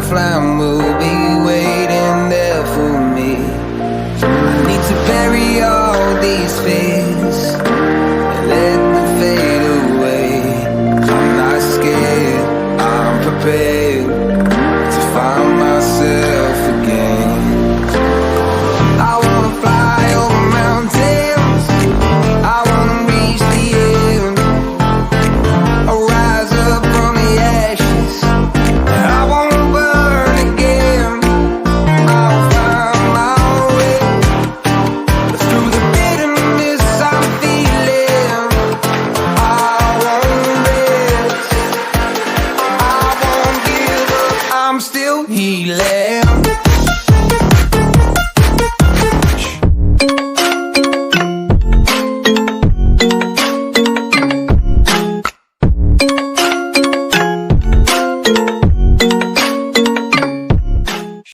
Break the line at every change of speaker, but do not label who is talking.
lifeline will be waiting there for me. I need to bury all these fears and let them fade away. I'm not scared, I'm prepared to find myself again. I wanna fly over mountains, I wanna reach the end. I'll rise up from the ashes, I wanna burn again. I'll find my way through the bitterness I'm feeling. I won't rest, I won't give up, I'm still healing.